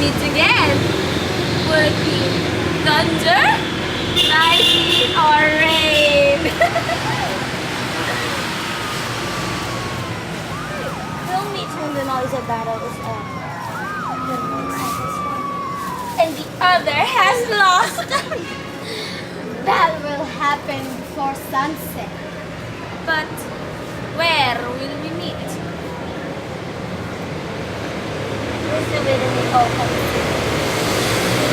meet again. Would it be thunder, lightning, or rain? We'll meet when the noise of battle is over. And the other has lost. That will happen before sunset. But where will we meet? With the widowy open.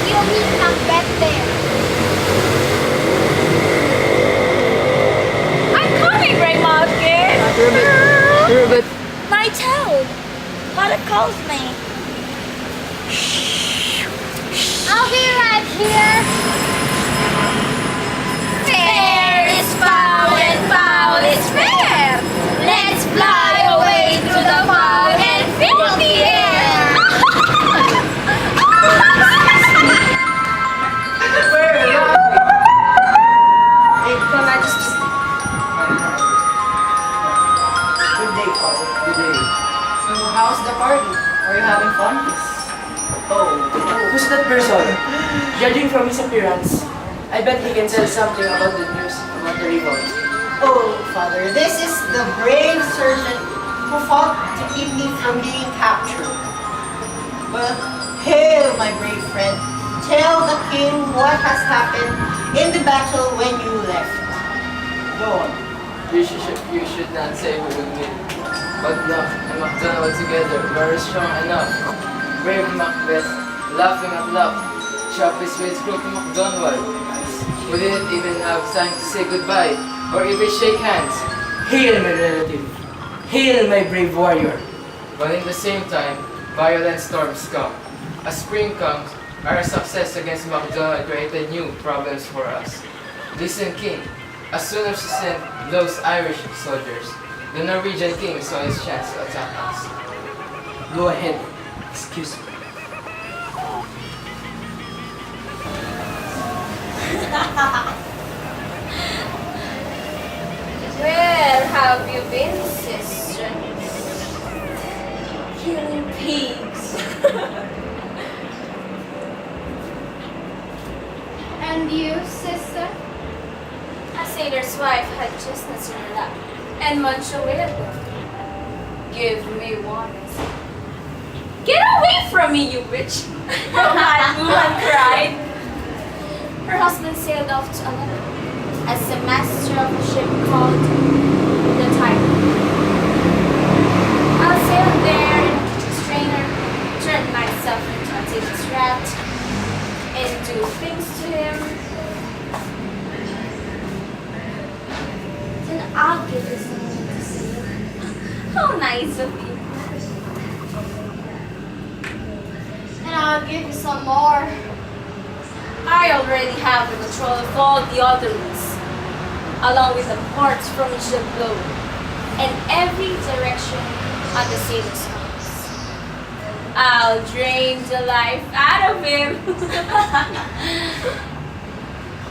You'll meet Macbeth there. I'm coming, Grey Mountain. Ribbit. My toad. Mother calls me. I'll be right here. Fair is foul and foul is fair. Let's fly away through the fog and fill the air. Your Majesty. Good day, Father. Good day. So, how's the party? Are you having fun? Who's that person? Judging from his appearance, I bet he can tell something about the news about the revolt. Oh, Father, this is the brave surgeon who fought to keep me from being captured. Well, hail, my brave friend. Tell the king what has happened in the battle when you left. Go on. You should not say we will meet. But Luck and MacDonald together were strong enough. Brave Macbeth, laughing at Luck, chopped his way through to MacDonald. We didn't even have time to say goodbye or even shake hands. Hail, my relative! Hail, my brave warrior! But in the same time, violent storms come. As spring comes, our success against MacDonald created new problems for us. Listen, King. As soon as he sent those Irish soldiers, the Norwegian king saw his chance to attack us. Go ahead. Excuse me. Where have you been, sister? Killing pigs. And you, sister? A sailor's wife had chestnuts in her lap and munched away at them. Give me one. Get away from me, you witch! Mad woman cried. Her husband sailed off to another as the master of a ship called the Tiger. I'll sail there in a kitchen strainer, turn myself into a tailor's rat, and do things to him. Then I'll give you something to see. How nice of you. And I'll give you some more. I already have the control of all the other roots, along with the parts from which they blow, and every direction on the sailor's compass. I'll drain the life out of him.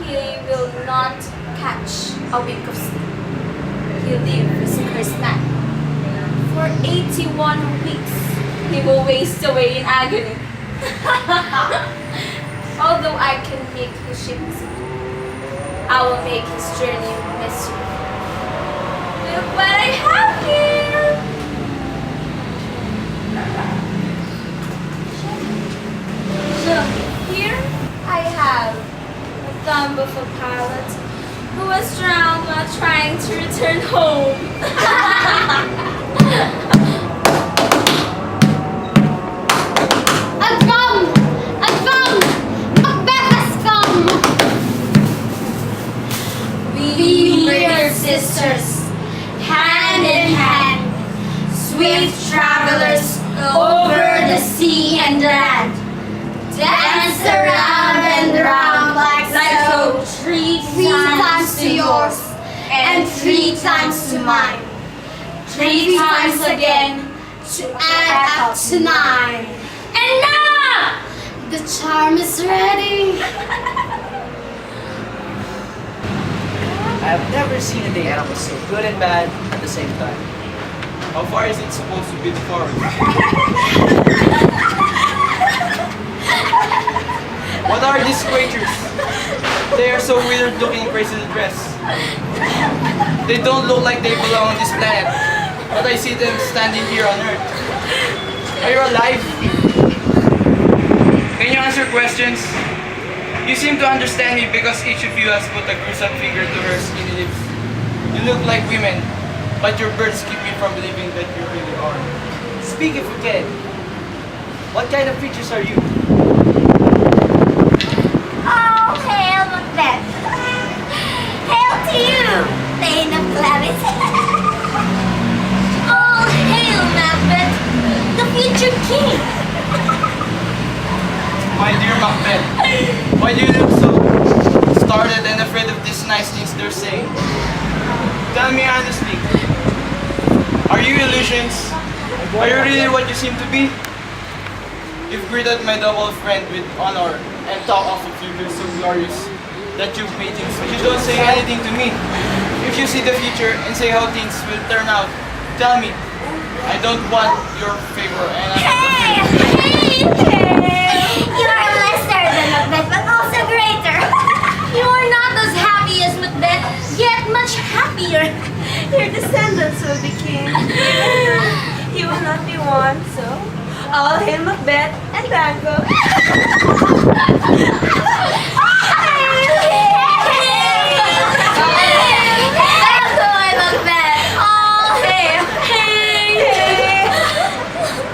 He will not catch a wink of sleep. He'll live as a cursed man. For 81 weeks, he will waste away in agony. Although I can make his ship sink, I will make his journey miserable. Look what I have here! Look, here I have the thumb of a pilot who was drowned while trying to return home. A drum! A drum! Macbeth has come! We weird sisters, hand in hand, swift travelers over the sea and land, dance around and around like so, three times to yours and 3 times to mine, 3 times again to add up to 9. Enough! The charm is ready. I have never seen a day that was so good and bad at the same time. How far is it supposed to be the forest? What are these creatures? They are so weird looking, crazily dressed. They don't look like they belong on this planet, but I see them standing here on Earth. Are you alive? Can you answer questions? You seem to understand me because each of you has put a gruesome finger to her skinny lips. You look like women, but your birds keep me from believing that you really are. Speak if you can. What kind of creatures are you? Oh, hail Macbeth! Hail to you, Thane of Clavis! Oh, hail Macbeth, the future king! My dear Macbeth, why do you look so startled and afraid of these nice things they're saying? Tell me honestly, are you illusions? Are you really what you seem to be? You've greeted my double friend with honor and talk of a future so glorious that you've made things, but you don't say anything to me. If you see the future and say how things will turn out, tell me. I don't want your favor and I'm Hail! Hail! You are lesser than Macbeth, but also greater! You are not as happy as Macbeth, yet much happier. Your descendants will be king. He will not be one, so all hail Macbeth and Banquo.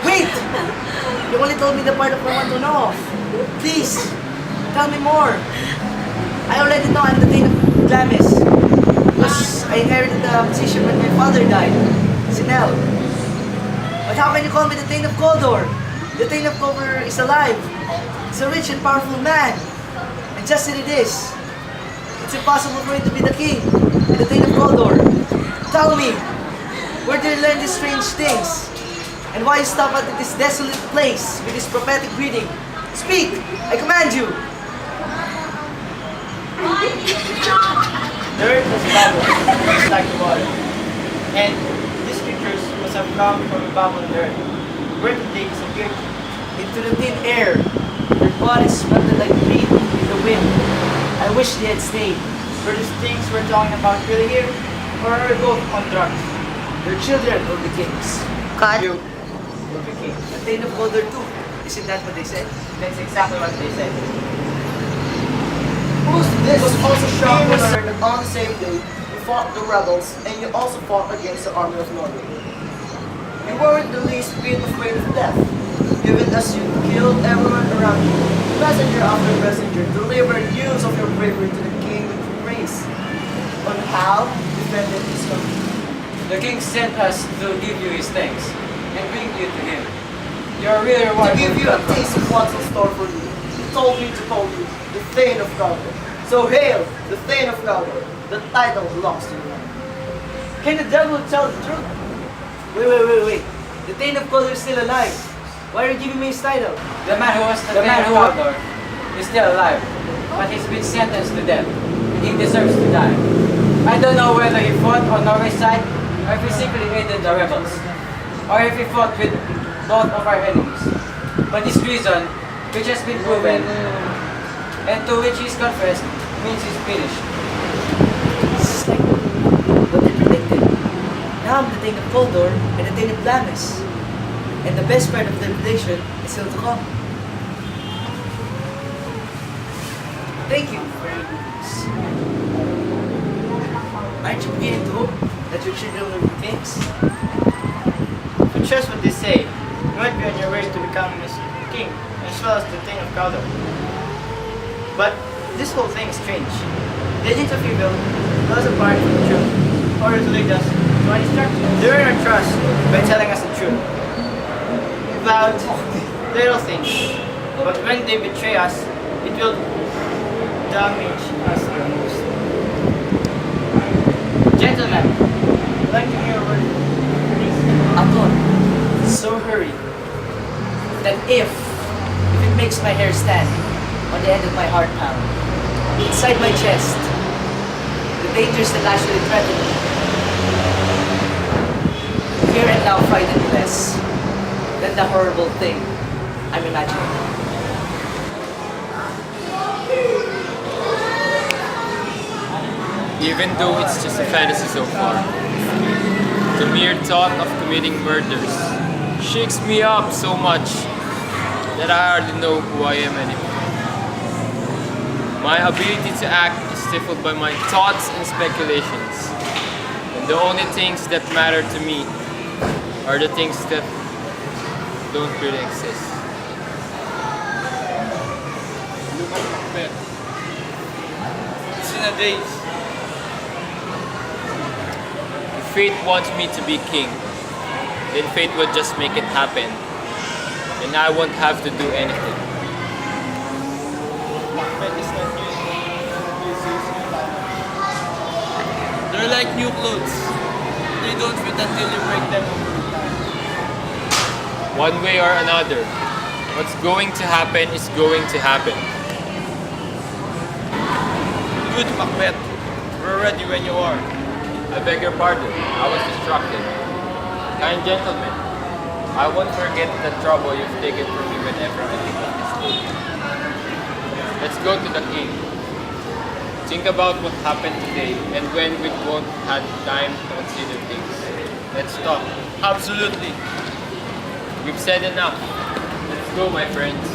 Wait! You only told me the part of I want to know of. Please, tell me more. I already know I'm the Thane of Glamis. Because I inherited the position when my father died. Sinel. But how can you call me the Thane of Gondor? The Thane of Gondor is alive. He's a rich and powerful man. And just as it is, it's impossible for him to be the king and the Thane of Gondor. Tell me, where did you learn these strange things? And why you stop at this desolate place with this prophetic reading? Speak! I command you! The earth was bubbled, just like the water. And these creatures must have come from above on the earth. Where did they disappear? Into the thin air. Their bodies melted like breath in the wind. I wish they had stayed. Were these things we're talking about really here? Or are we both on drugs? Their children will be kings. You will be king. The Thane of Gondor too. Isn't that what they said? That's exactly what they said. This was also shocked when I heard that on the same day you fought the rebels and you also fought against the army of Norway. You weren't the least bit afraid of death, even as you killed everyone around you. Messenger after messenger delivered news of your bravery to the king with praise on how you defended his country. The king sent us to give you his thanks and bring you to him. You are really To rewarded give for you your a taste of what's in store for you, he told me to call you the Thane of Gondor. So hail, the Thane of Gondor. The title belongs to you. Can the devil tell the truth? Wait. The Thane of Gondor is still alive. Why are you giving me his title? The man who was the man who Gondor is still alive, but he's been sentenced to death. He deserves to die. I don't know whether he fought on Norway's side, or if he secretly aided the rebels, or if he fought with both of our enemies. But his treason, which has been proven, and to which he's confessed, means he's finished. It's like what they predicted. Now I'm the Thane of Gondor and the Thane of Glamis. And the best part of the prediction is still to come. Thank you for your goodness. Aren't you beginning to hope that your children will be kings? So just what they say, you might be on your way to becoming a king, as well as the Thane of Gondor. But this whole thing is strange. The agents of evil knows apart from the truth, in order to lead us to our destruction. They earn our trust by telling us the truth about little things. But when they betray us, it will damage us the most. Gentlemen, I'd like to hear a word, please. Aton, so hurry that if it makes my hair stand on the end of my heart pound, inside my chest, the dangers that actually threaten me, here and now frighten me less than the horrible thing I'm imagining. even though it's just a fantasy so far. The mere thought of committing murders shakes me up so much that I hardly know who I am anymore. My ability to act is stifled by my thoughts and speculations. And the only things that matter to me are the things that don't really exist. Look at Macbeth. It's in a daze. If fate wants me to be king, then fate will just make it happen. And I won't have to do anything. Macbeth is not new. They're like new clothes. They don't fit until you break them over time. One way or another, what's going to happen is going to happen. Good, Macbeth. We're ready when you are. I beg your pardon, I was distracted. Kind gentlemen, I won't forget the trouble you've taken from me whenever I think of this day. Let's go to the king. Think about what happened today and when we won't have time to consider things. Let's talk. Absolutely. We've said enough. Let's go, my friends.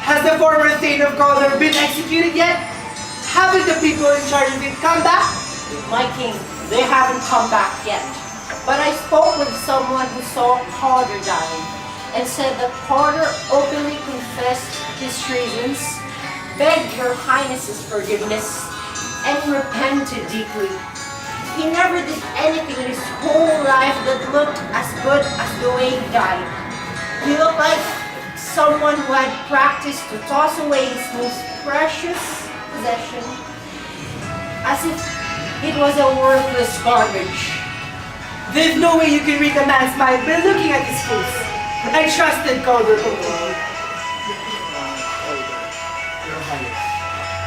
Has the former Thane of Color been executed yet? Haven't the people in charge of it come back? My king, they haven't come back yet. But I spoke with someone who saw Carter dying and said that Carter openly confessed his treasons, begged Your Highness's forgiveness, and repented deeply. He never did anything in his whole life that looked as good as the way he died. He looked like someone who had practiced to toss away his most precious possession as if it was a worthless garbage. There's no way you can read a man's mind by looking at his face. I trusted Calder completely.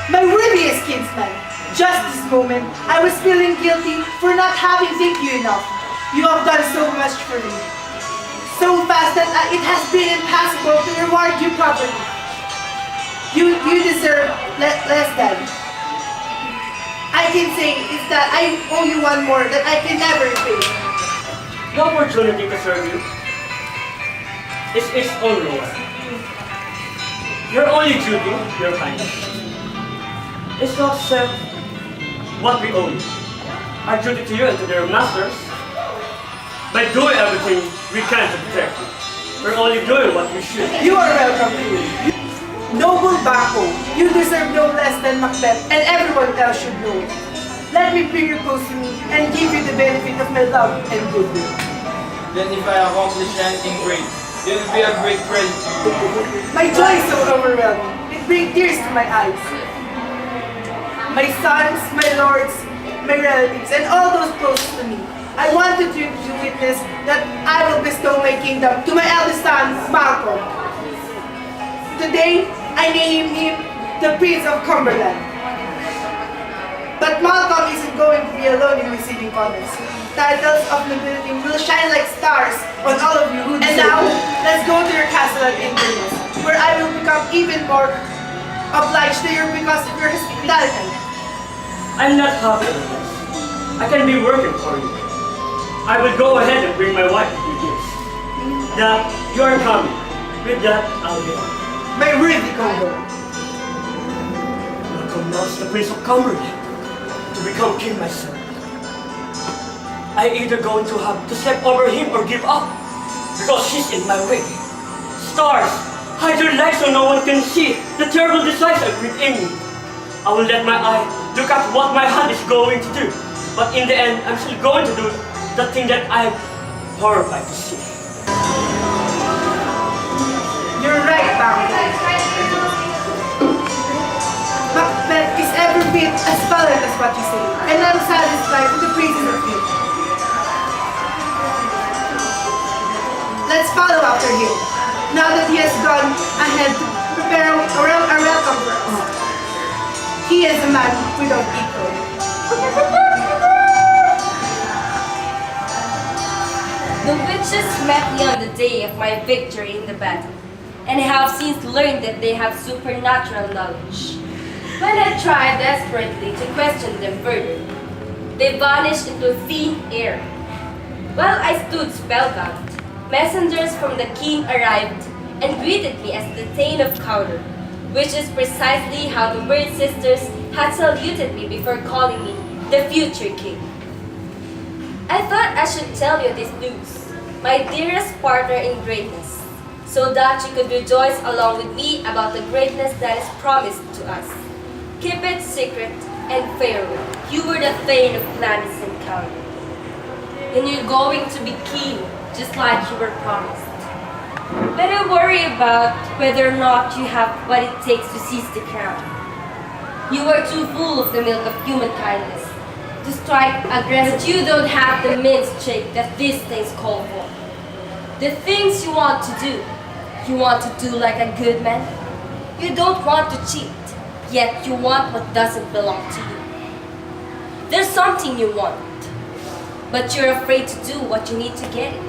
My worthiest kinsman, just this moment, I was feeling guilty for not having thanked you enough. You have done so much for me. So fast that it has been impossible to reward you properly. You deserve less than. I can say is that I owe you one more that I can never repay. The opportunity to serve you is its own reward. Your only duty, Your Highness, is to accept what we owe you. Our duty to you and to their masters, by doing everything we can to protect you. We're only doing what we should. You are welcome here. Noble Baco, you deserve no less than Macbeth, and everyone else should know it. Let me bring you close to me and give you the benefit of my love and goodwill. Then if I accomplish anything great, it will be a great credit to you. My joy is so overwhelming. It brings tears to my eyes. My sons, my lords, my relatives, and all those close to me. I wanted you to witness that I will bestow my kingdom to my eldest son, Malcolm. Today, I name him the Prince of Cumberland. But Malcolm isn't going to be alone in receiving honors. Titles of nobility will shine like stars on all of you who deserve. And now, let's go to your castle at Inverness, where I will become even more obliged to you because of your hospitality. I'm not happy with this. I can be working for you. I will go ahead and bring my wife with you gifts. That you are coming. With that, I'll be on. My worthy Congo. Welcome now to the Prince of Cumberland to become king myself. I either going to have to step over him or give up because he's in my way. Stars, hide your light so no one can see the terrible desires I within me. I will let my eye look at what my hand is going to do, but in the end, I'm still going to do the thing that I'm horrified to see. You're right, Baron. Macbeth is every bit as valiant as what you say, and I'm satisfied with the praises of him. Let's follow after him, now that he has gone ahead to prepare a welcome for us. He is a man without equal. met me on the day of my victory in the battle, and I have since learned that they have supernatural knowledge. When I tried desperately to question them further, they vanished into thin air. While I stood spellbound, messengers from the king arrived and greeted me as the Thane of Cawdor, which is precisely how the Bird Sisters had saluted me before calling me the future king. I thought I should tell you this news, my dearest partner in greatness, so that you could rejoice along with me about the greatness that is promised to us. Keep it secret and farewell. You were the Thane of Glamis and Cawdor, and you're going to be king just like you were promised. But I worry about whether or not you have what it takes to seize the crown. You are too full of the milk of human kindness to strike aggressive. But you don't have the means shake that these things call for. The things you want to do like a good man. You don't want to cheat, yet you want what doesn't belong to you. There's something you want, but you're afraid to do what you need to get it.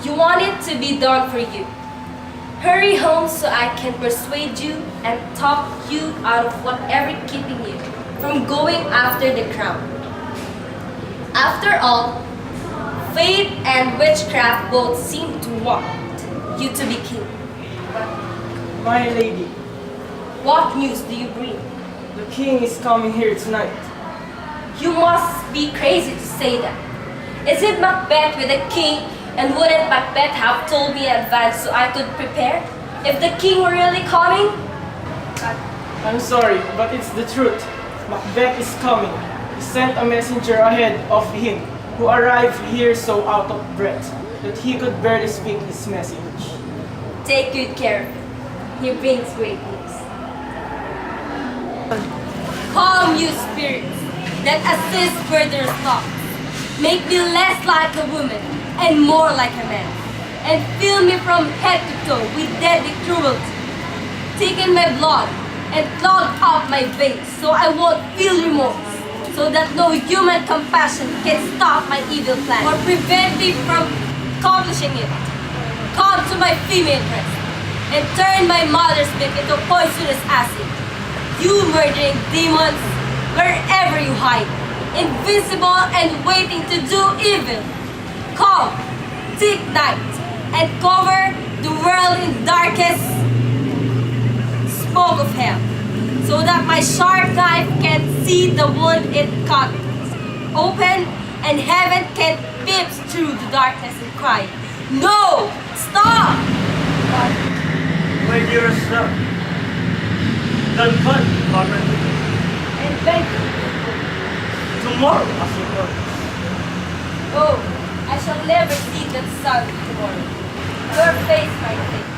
You want it to be done for you. Hurry home so I can persuade you and talk you out of whatever keeping you from going after the crown. After all, fate and witchcraft both seem to want you to be king. My lady, What news do you bring? the king is coming here tonight. You must be crazy to say that. Is it Macbeth with the king? And wouldn't Macbeth have told me in advance so I could prepare? If the king were really coming? I'm sorry, but it's the truth. Macbeth is coming. He sent a messenger ahead of him, who arrived here so out of breath that he could barely speak his message. Take good care of him. He brings great news. Calm, you spirits that assist further thoughts. Make me less like a woman and more like a man, and fill me from head to toe with deadly cruelty. Taken my blood and clogged up my veins so I won't feel remorse, so that no human compassion can stop my evil plan or prevent me from accomplishing it. Come to my female breast and turn my mother's milk into poisonous acid. You murdering demons, wherever you hide, invisible and waiting to do evil. Come, thick night, and cover the world in darkest smoke of hell, so that my sharp knife can see the wound it cut open, and heaven can peep through the darkness and cry, "No! Stop!" My dearest son, done fun, Harvard. And thank you. Tomorrow, as you promised. Oh, I shall never see that sun tomorrow. Your face, my face,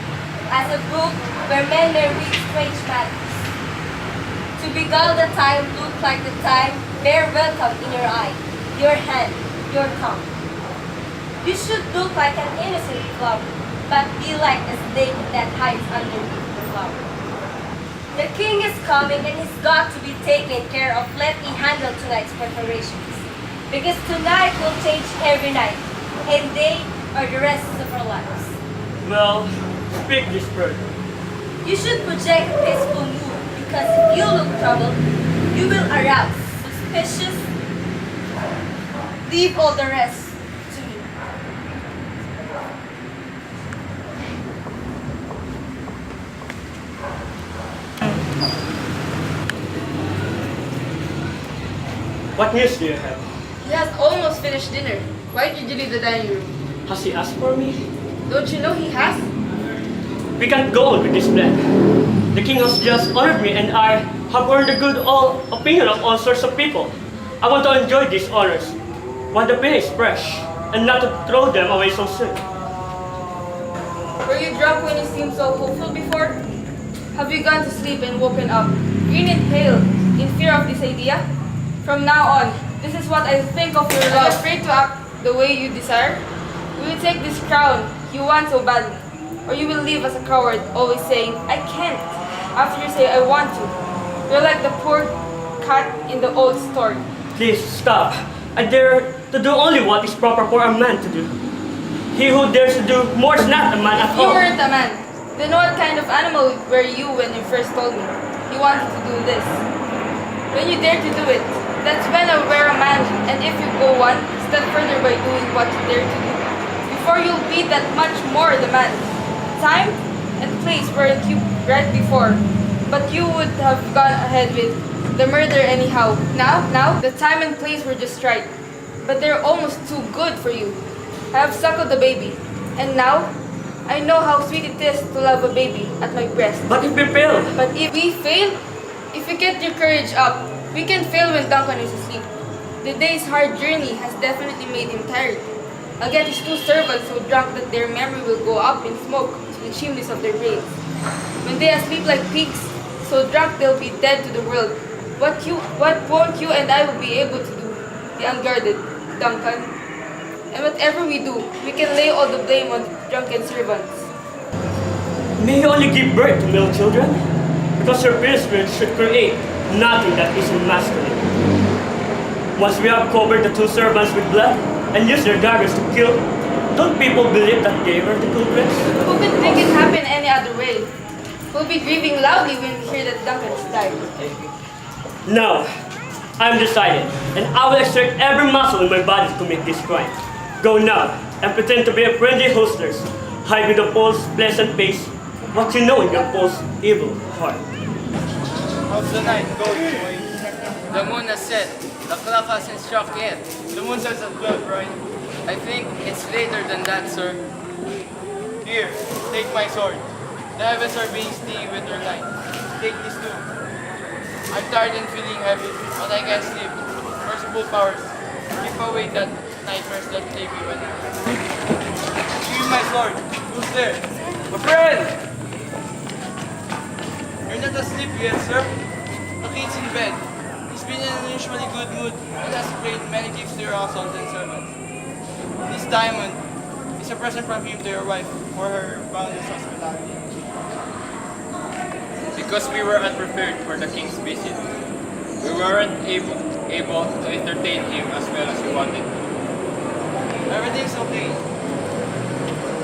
as a book where men may read strange matters. To beguile the time, look like the time, bear welcome in your eye, your hand, your tongue. You should look like an innocent flower, but be like a snake that hides underneath the flower. The king is coming and he's got to be taken care of. Let me handle tonight's preparations. Because tonight will change every night, and they are the rest of our lives. Well, speak this word. You should project a peaceful mood, because if you look troubled, you will arouse suspicious. Leave all the rest to me. What news do you have? He has almost finished dinner. Why did you leave the dining room? Has he asked for me? Don't you know he has? We can't go on with this plan. The king has just honored me and I have earned the good opinion of all sorts of people. I want to enjoy these honors, while the pay is fresh, and not to throw them away so soon. Were you drunk when you seemed so hopeful before? Have you gone to sleep and woken up, green and pale, in fear of this idea? From now on, this is what I think of your love. Are you afraid to act the way you desire? Will you take this crown you want so badly? Or you will live as a coward, always saying, "I can't," after you say, "I want to." You're like the poor cat in the old story. Please stop. I dare to do only what is proper for a man to do. He who dares to do more is not a man at You all. weren't a man. Then what kind of animal were you when you first told me you wanted to do this? When you dare to do it, that's when I were a man, and if you go one step further by doing what you dare to do, before you'll be that much more the man. Time and place weren't you right before, but you would have gone ahead with the murder anyhow. Now, the time and place were just right, but they're almost too good for you. I have suckled the baby, and now I know how sweet it is to love a baby at my breast. But if we fail, But if we fail, if we get your courage up, we can fail when Duncan is asleep. The day's hard journey has definitely made him tired. I'll get his 2 servants so drunk that their memory will go up in smoke to the chimneys of their graves. When they are asleep like pigs, so drunk they'll be dead to the world. What won't you and I will be able to do, the unguarded, Duncan? And whatever we do, we can lay all the blame on drunken servants. may he only give birth to male children? Because your spirit should create nothing that isn't masculine. Once we have covered the 2 servants with blood and used their daggers to kill, don't people believe that they were the culprits? Who could think it happened any other way? We'll be grieving loudly when we hear that Duncan has died. No, I'm decided, and I will exert every muscle in my body to commit this crime. Go now, and pretend to be a friendly hostess. Hide with a false, pleasant face what you know in your false, evil heart. How's the night going, boy? The moon has set. The clock hasn't struck yet. The moon says at 12, right? I think it's later than that, sir. Here, take my sword. The heavens are being stingy with your light. Take this too. I'm tired and feeling heavy, but I can't sleep. Merciful powers, keep away that nightmares that plague me when I'm Give me my sword. Who's there? My friend! You're not asleep yet, sir. The kid's in bed. He's been in an unusually good mood and has prayed many gifts to your household and servants. This diamond is a present from him to your wife for her boundless hospitality. Because we were unprepared for the king's visit, we weren't able to entertain him as well as we wanted to. Everything's okay.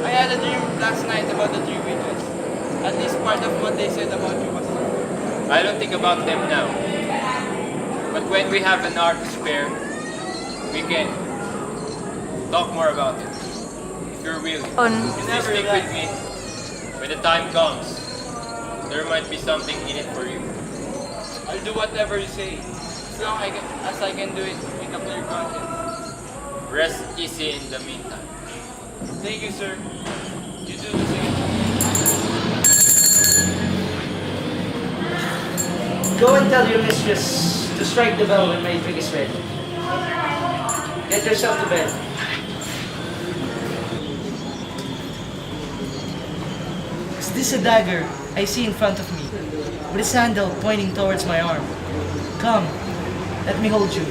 I had a dream last night about the 3 witches. At least part of what they said about you was true. I don't think about them now. But when we have an hour to spare, we can talk more about it. If you're willing, please stick with me. When the time comes, there might be something in it for you. I'll do whatever you say, as long as I can do it with a clear conscience. Rest easy in the meantime. Thank you, sir. You do the same. Go and tell your mistress to strike the bell when my drink is ready. Get yourself to bed. Is this a dagger I see in front of me, with its handle pointing towards my arm? Come, let me hold you.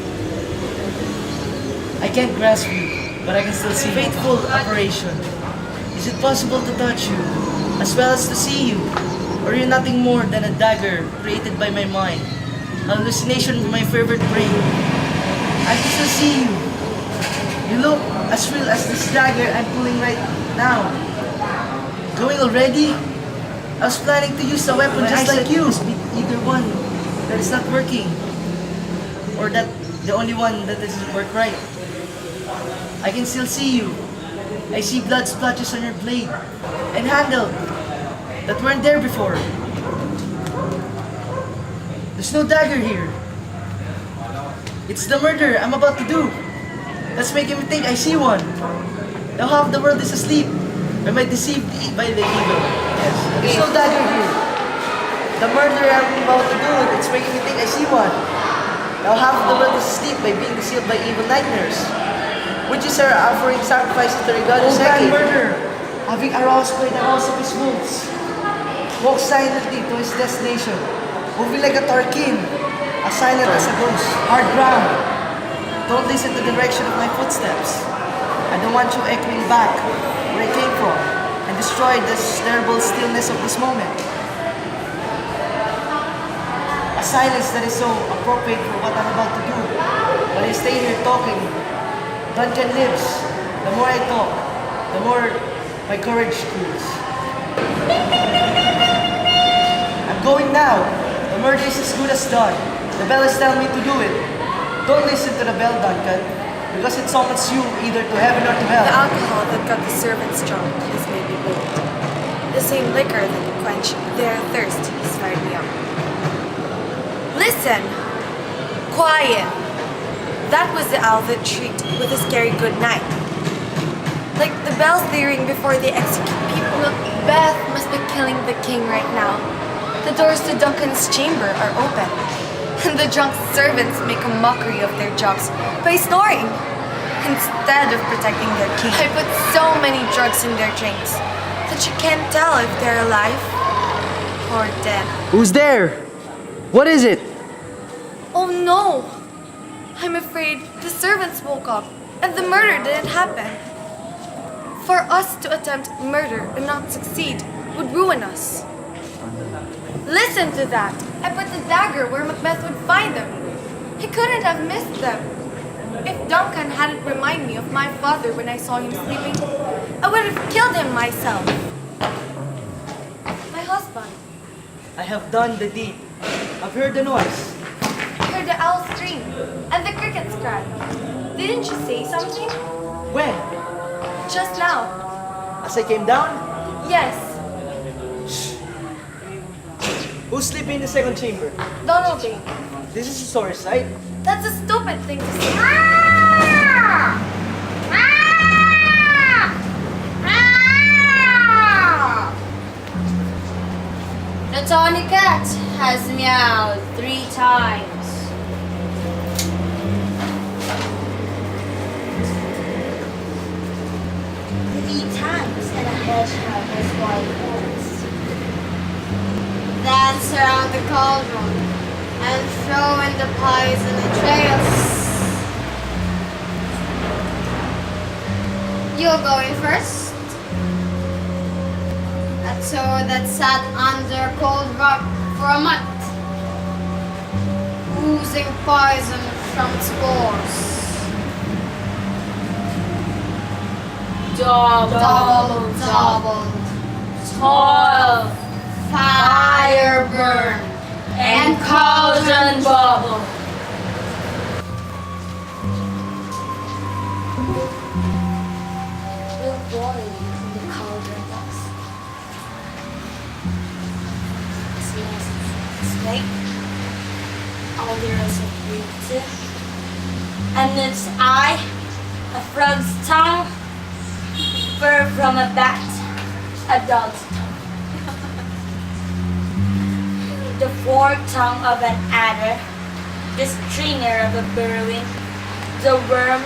I can't grasp you, but I can still see faithful operation. Is it possible to touch you, as well as to see you? Or are you nothing more than a dagger created by my mind, a hallucination of my favorite brain? I can still see you. You look as real as this dagger I'm pulling right now. Going already? I was planning to use a weapon just like you. Either one that is not working, or that the only one that doesn't work right. I can still see you. I see blood splotches on your blade and handle that weren't there before. There's no dagger here. It's the murder I'm about to do that's making me think I see one. Now half the world is asleep. Am I deceived by the evil? Yes. There's no dagger here. The murder I'm about to do, it's making me think I see one. Now half the world is asleep by being deceived by evil nightmares. Witches are offering sacrifice to the goddess Hecate. Murder, having aroused by the house of his wolves, walks silently to his destination, moving like a tarkin, as silent as a ghost. Hard ground. Don't listen to the direction of my footsteps. I don't want you echoing back where I came from and destroy this terrible stillness of this moment. A silence that is so appropriate for what I'm about to do. While I stay here talking, Duncan lives. The more I talk, the more my courage cools. I'm going now. The murder is as good as done. The bell is telling me to do it. Don't listen to the bell, Duncan, because it summons you either to heaven or to hell. The alcohol that got the servants drunk has made me bold. The same liquor that can quench their thirst has fired me up. Listen! Quiet! That was the owl that shrieked with a scary good night. Like the bells they ring before they execute people. Macbeth must be killing the king right now. The doors to Duncan's chamber are open. And the drunk servants make a mockery of their jobs by snoring instead of protecting their king. I put so many drugs in their drinks that you can't tell if they're alive or dead. Who's there? What is it? Oh no! I'm afraid the servants woke up and the murder didn't happen. For us to attempt murder and not succeed would ruin us. Listen to that! I put the dagger where Macbeth would find them. He couldn't have missed them. If Duncan hadn't reminded me of my father when I saw him sleeping, I would have killed him myself. My husband. I have done the deed. I've heard the noise. I heard the owl scream and the crickets cry. Didn't you say something? When? Just now. As I came down? Yes. Who's sleeping in the second chamber? Donald Day. This is a sorry sight. That's a stupid thing to say. The tawny cat has meowed 3 times. 3 times and a hedgehog has wild horns. Dance around the cauldron and throw in the poison entrails. You'll go in first. A toad that sat under a cold rock for a month, oozing poison from its pores. Double, toil, Fire burn and cauldron bubble. Will boil in the cauldron box. Smells of snake. All the rest of beauty. And its eye, a frog's tongue, fur from a bat, a dog's tongue. The forked tongue of an adder, the stringer of a burrowing, the worm,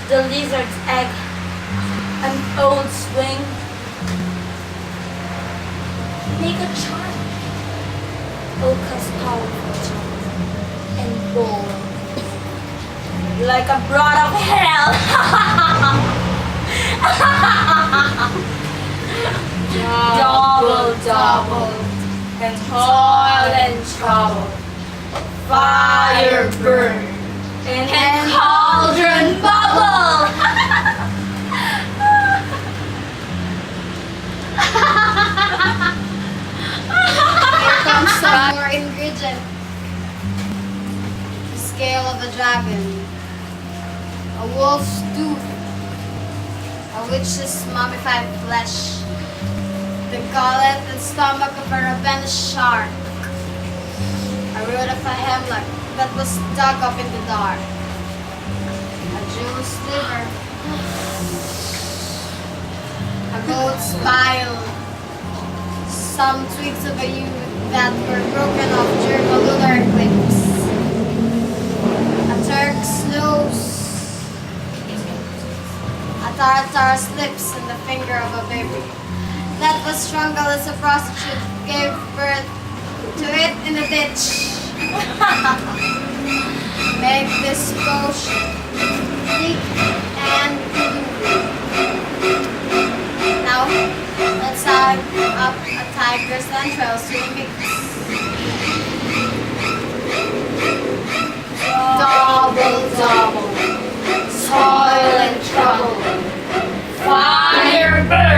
the lizard's egg, an old swing. Make a charm, Oka's powerful charm, and bold, like a brood of hell. Double, and toil and trouble, fire burn, and cauldron bubble. Here comes some more ingredient. The scale of a dragon, a wolf's tooth, a witch's mummified flesh, the gullet and stomach of a ravenous shark, a root of a hemlock that was dug up in the dark, a jew's liver, a goat's bile, some twigs of a yew that were broken off during a lunar eclipse, a Turk's nose, a tartar's lips, and the finger of a baby that was strangled as a prostitute gave birth to it in a ditch. Make this potion thick and blue. Now, let's tie up a tiger's entrails to the mix. Double, toil and trouble, fire Macbeth!